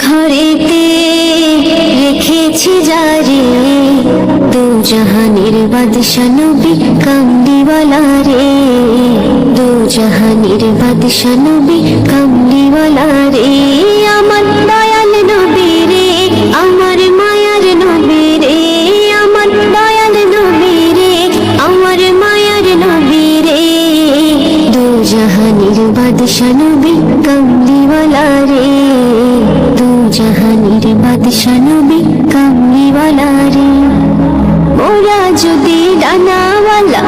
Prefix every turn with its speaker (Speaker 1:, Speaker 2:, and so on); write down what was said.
Speaker 1: ঘরেতে রেখেছি যারে, দু জাহানের বাদশা নবী কামলিওয়ালা রে, দু জাহানের বাদশা নবী কামলিওয়ালা রে। আমার দয়াল নবী রে, আমার মায়ার নবী রে, আমার দয়াল নবী রে, আমার মায়ার নবী রে, দু জাহানের বাদশা নবী কামলিওয়ালা রে, দু জাহানের বাদশা নবী কামলিওয়ালা রে। মোরা যদি ডানাওয়ালা